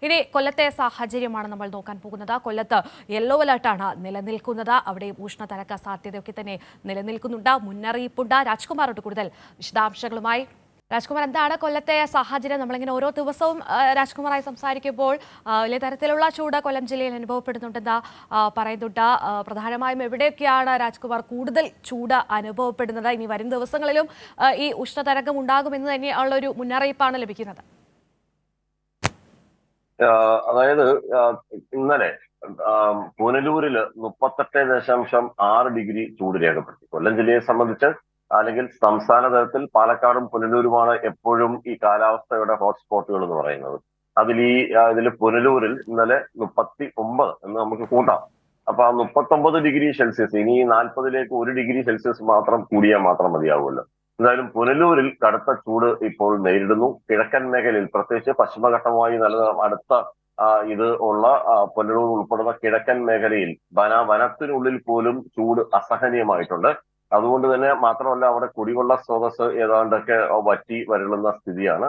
ഇനി കൊല്ലത്തെ സാഹചര്യമാണ് നമ്മൾ നോക്കാൻ പോകുന്നത്. കൊല്ലത്ത് യെല്ലോ അലർട്ടാണ് നിലനിൽക്കുന്നത്. അവിടെ ഉഷ്ണതരംഗ സാധ്യതയൊക്കെ തന്നെ നിലനിൽക്കുന്നുണ്ട്. മുന്നറിയിപ്പുണ്ട്. രാജ്കുമാറോട് കൂടുതൽ വിശദാംശങ്ങളുമായി. രാജ്കുമാർ, എന്താണ് കൊല്ലത്തെ സാഹചര്യം? നമ്മളിങ്ങനെ ഓരോ ദിവസവും രാജ്കുമാറായി സംസാരിക്കുമ്പോൾ വലിയ തരത്തിലുള്ള ചൂട് കൊല്ലം ജില്ലയിൽ അനുഭവപ്പെടുന്നുണ്ടെന്ന് പറയുന്നുണ്ട്. പ്രധാനമായും എവിടെയൊക്കെയാണ് രാജ്കുമാർ കൂടുതൽ ചൂട് അനുഭവപ്പെടുന്നത്? ഇനി വരും ദിവസങ്ങളിലും ഈ ഉഷ്ണതരംഗം ഉണ്ടാകുമെന്ന് തന്നെയുള്ള ഒരു മുന്നറിയിപ്പാണ് ലഭിക്കുന്നത്. അതായത് ഇന്നലെ പുനലൂരിൽ 38.6 ഡിഗ്രി ചൂട് രേഖപ്പെടുത്തി. കൊല്ലം ജില്ലയെ സംബന്ധിച്ച് അല്ലെങ്കിൽ സംസ്ഥാന തലത്തിൽ പാലക്കാടും പുനലൂരുമാണ് എപ്പോഴും ഈ കാലാവസ്ഥയുടെ ഹോട്ട്സ്പോട്ടുകൾ എന്ന് പറയുന്നത്. ഇതിൽ പുനലൂരിൽ ഇന്നലെ 39 എന്ന് നമുക്ക് കൂട്ടാം. അപ്പൊ ആ 39 ഡിഗ്രി സെൽഷ്യസ് ഇനി 40ലേക്ക് 1 ഡിഗ്രി സെൽഷ്യസ് മാത്രം കൂടിയാൽ മാത്രം മതിയാവുമല്ലോ. എന്തായാലും പുനലൂരിൽ കടുത്ത ചൂട് ഇപ്പോൾ നേരിടുന്നു. കിഴക്കൻ മേഖലയിൽ പ്രത്യേകിച്ച് പശ്ചിമഘട്ടവുമായി അടുത്ത ഇത് ഉള്ള പുനലൂർ ഉൾപ്പെടുന്ന കിഴക്കൻ മേഖലയിൽ വനത്തിനുള്ളിൽ പോലും ചൂട് അസഹനീയമായിട്ടുണ്ട്. അതുകൊണ്ട് തന്നെ മാത്രമല്ല അവിടെ കുടിവെള്ള സ്രോതസ് ഏതാണ്ടൊക്കെ വറ്റി വരളുന്ന സ്ഥിതിയാണ്.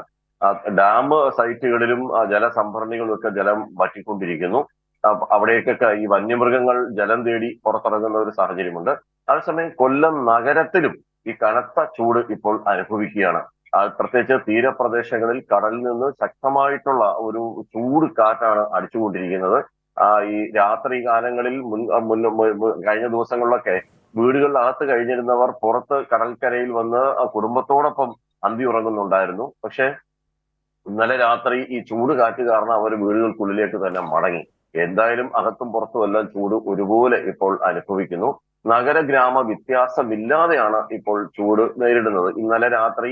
ഡാം സൈറ്റുകളിലും ജലസംഭരണികളും ഒക്കെ ജലം വറ്റിക്കൊണ്ടിരിക്കുന്നു. അവിടേക്കൊക്കെ ഈ വന്യമൃഗങ്ങൾ ജലം തേടി പുറത്തിറങ്ങുന്ന ഒരു സാഹചര്യമുണ്ട്. അതേസമയം കൊല്ലം നഗരത്തിലും ഈ കനത്ത ചൂട് ഇപ്പോൾ അനുഭവിക്കുകയാണ്. പ്രത്യേകിച്ച് തീരപ്രദേശങ്ങളിൽ കടലിൽ നിന്ന് ശക്തമായിട്ടുള്ള ഒരു ചൂട് കാറ്റാണ് അടിച്ചുകൊണ്ടിരിക്കുന്നത്. ഈ രാത്രി കാലങ്ങളിൽ കഴിഞ്ഞ ദിവസങ്ങളിലൊക്കെ വീടുകളിനകത്ത് കഴിഞ്ഞിരുന്നവർ പുറത്ത് കടൽക്കരയിൽ വന്ന് കുടുംബത്തോടൊപ്പം അന്തി ഉറങ്ങുന്നുണ്ടായിരുന്നു. പക്ഷെ ഇന്നലെ രാത്രി ഈ ചൂട് കാറ്റ് കാരണം അവർ വീടുകൾക്കുള്ളിലേക്ക് തന്നെ മടങ്ങി. എന്തായാലും അകത്തും പുറത്തും എല്ലാം ചൂട് ഒരുപോലെ ഇപ്പോൾ അനുഭവിക്കുന്നു. നഗര ഗ്രാമ വ്യത്യാസമില്ലാതെയാണ് ഇപ്പോൾ ചൂട് നേരിടുന്നത്. ഇന്നലെ രാത്രി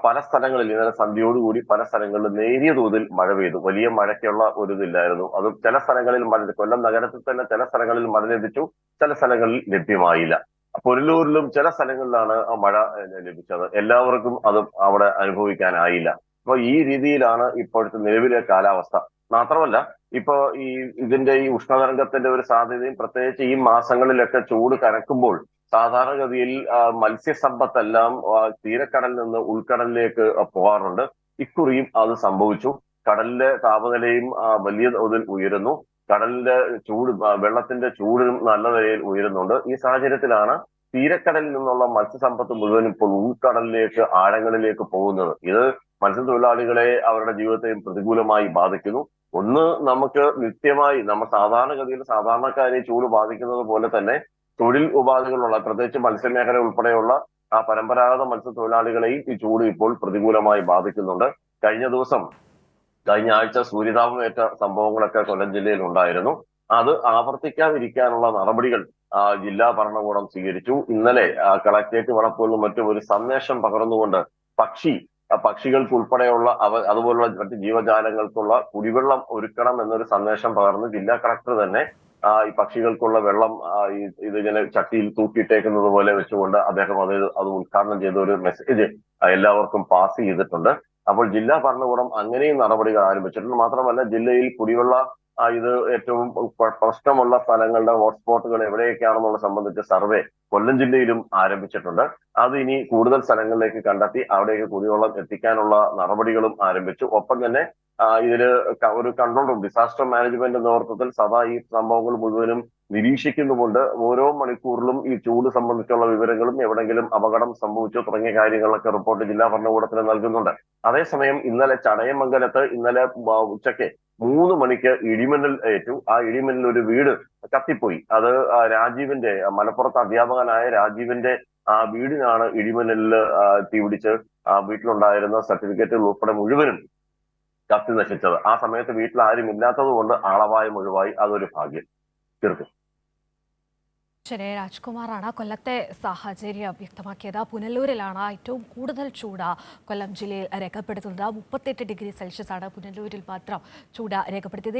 പല സ്ഥലങ്ങളിൽ ഇന്നലെ സന്ധ്യയോടുകൂടി പല സ്ഥലങ്ങളിലും നേരിയ തോതിൽ മഴ പെയ്തു. വലിയ മഴയ്ക്കുള്ള ഒരു ഇതില്ലായിരുന്നു. അത് ചില സ്ഥലങ്ങളിൽ കൊല്ലം നഗരത്തിൽ തന്നെ ചില സ്ഥലങ്ങളിൽ മഴ ലഭിച്ചു, ചില സ്ഥലങ്ങളിൽ ലഭ്യമായില്ല. പുനലൂരിലും ചില സ്ഥലങ്ങളിലാണ് മഴ ലഭിച്ചത്. എല്ലാവർക്കും അത് അവിടെ അനുഭവിക്കാനായില്ല. അപ്പൊ ഈ രീതിയിലാണ് ഇപ്പോഴത്തെ നിലവിലെ കാലാവസ്ഥ. മാത്രമല്ല ഇപ്പൊ ഇതിന്റെ ഈ ഉഷ്ണതരംഗത്തിന്റെ ഒരു സാധ്യതയും പ്രത്യേകിച്ച് ഈ മാസങ്ങളിലൊക്കെ ചൂട് കനക്കുമ്പോൾ സാധാരണഗതിയിൽ മത്സ്യസമ്പത്തെല്ലാം തീരക്കടലിൽ നിന്ന് ഉൾക്കടലിലേക്ക് പോകാറുണ്ട്. ഇക്കുറിയും അത് സംഭവിച്ചു. കടലിലെ താപനിലയും വലിയ തോതിൽ ഉയരുന്നു. കടലിന്റെ ചൂട് വെള്ളത്തിന്റെ ചൂടും നല്ല നിലയിൽ ഉയരുന്നുണ്ട്. ഈ സാഹചര്യത്തിലാണ് തീരക്കടലിൽ നിന്നുള്ള മത്സ്യസമ്പത്ത് മുഴുവൻ ഇപ്പോൾ ഉൾക്കടലിലേക്ക് ആഴങ്ങളിലേക്ക് പോകുന്നത്. ഇത് മത്സ്യത്തൊഴിലാളികളെ അവരുടെ ജീവിതത്തെയും പ്രതികൂലമായി ബാധിക്കുന്നു. ഒന്ന്, നമുക്ക് നിത്യമായി സാധാരണഗതിയിൽ സാധാരണക്കാരെ ചൂട് ബാധിക്കുന്നത് പോലെ തന്നെ തൊഴിൽ ഉപാധികളുള്ള പ്രത്യേകിച്ച് മത്സ്യമേഖല ഉൾപ്പെടെയുള്ള പരമ്പരാഗത മത്സ്യത്തൊഴിലാളികളെയും ഈ ചൂട് ഇപ്പോൾ പ്രതികൂലമായി ബാധിക്കുന്നുണ്ട്. കഴിഞ്ഞ ആഴ്ച സൂര്യതാപമേറ്റ സംഭവങ്ങളൊക്കെ കൊല്ലം ജില്ലയിൽ ഉണ്ടായിരുന്നു. അത് ആവർത്തിക്കാതിരിക്കാനുള്ള നടപടികൾ ജില്ലാ ഭരണകൂടം സ്വീകരിച്ചു. ഇന്നലെ കളക്ടറേറ്റ് വളപ്പുകളിലും മറ്റും ഒരു സന്ദേശം പകർന്നുകൊണ്ട് പക്ഷികൾക്ക് ഉൾപ്പെടെയുള്ള അതുപോലുള്ള മറ്റ് ജീവജാലങ്ങൾക്കുള്ള കുടിവെള്ളം ഒരുക്കണം എന്നൊരു സന്ദേശം പകർന്ന് ജില്ലാ കളക്ടർ തന്നെ ഈ പക്ഷികൾക്കുള്ള വെള്ളം ഇതിങ്ങനെ ചട്ടിയിൽ തൂക്കിയിട്ടേക്കുന്നത് പോലെ വെച്ചുകൊണ്ട് അദ്ദേഹം അത് ഉദ്ഘാടനം ചെയ്ത ഒരു മെസ്സേജ് എല്ലാവർക്കും പാസ് ചെയ്തിട്ടുണ്ട്. അപ്പോൾ ജില്ലാ ഭരണകൂടം അങ്ങനെയും നടപടികൾ ആരംഭിച്ചിട്ടുണ്ട്. മാത്രമല്ല ജില്ലയിൽ കുടിവെള്ള ഇത് ഏറ്റവും പ്രശ്നമുള്ള സ്ഥലങ്ങളുടെ ഹോട്ട്സ്പോട്ടുകൾ എവിടെയൊക്കെയാണെന്നുള്ള സംബന്ധിച്ച സർവേ കൊല്ലം ജില്ലയിലും ആരംഭിച്ചിട്ടുണ്ട്. അത് ഇനി കൂടുതൽ സ്ഥലങ്ങളിലേക്ക് കണ്ടെത്തി അവിടേക്ക് കുടിവെള്ളം എത്തിക്കാനുള്ള നടപടികളും ആരംഭിച്ചു. ഒപ്പം തന്നെ ഇതില് ഒരു കൺട്രോൾ റൂം, ഡിസാസ്റ്റർ മാനേജ്മെന്റ് നേതൃത്വത്തിൽ സദാ ഈ സംഭവങ്ങൾ മുഴുവനും നിരീക്ഷിക്കുന്നുമുണ്ട്. ഓരോ മണിക്കൂറിലും ഈ ചൂട് സംബന്ധിച്ചുള്ള വിവരങ്ങളും എവിടെങ്കിലും അപകടം സംഭവിച്ചോ തുടങ്ങിയ കാര്യങ്ങളൊക്കെ റിപ്പോർട്ട് ജില്ലാ ഭരണകൂടത്തിന് നൽകുന്നുണ്ട്. അതേസമയം ഇന്നലെ ചടയമംഗലത്ത് ഇന്നലെ ഉച്ചയ്ക്ക് 3 മണിക്ക് ഇടിമിന്നൽ ഏറ്റു. ആ ഇടിമിന്നൽ ഒരു വീട് കത്തിപ്പോയി. അത് രാജീവിന്റെ മലപ്പുറത്ത് അധ്യാപകനായ രാജീവിന്റെ വീടിനാണ് ഇടിമിന്നലിൽ തീപിടിച്ച് വീട്ടിലുണ്ടായിരുന്ന സർട്ടിഫിക്കറ്റുകൾ ഉൾപ്പെടെ മുഴുവനും കത്തി നശിച്ചത്. ആ സമയത്ത് വീട്ടിൽ ആരും ഇല്ലാത്തത് കൊണ്ട് ആളപായം ഒഴിവായി. അതൊരു ഭാഗ്യം. തീർക്കും. ശരി, രാജ്കുമാറാണ് കൊല്ലത്തെ സാഹചര്യം വ്യക്തമാക്കിയത്. പുനലൂരിലാണ് ഏറ്റവും കൂടുതൽ ചൂട് കൊല്ലം ജില്ലയിൽ രേഖപ്പെടുത്തുന്നത്. 38 ഡിഗ്രി സെൽഷ്യസ് ആണ് പുനലൂരിൽ മാത്രം ചൂട് രേഖപ്പെടുത്തിയത്.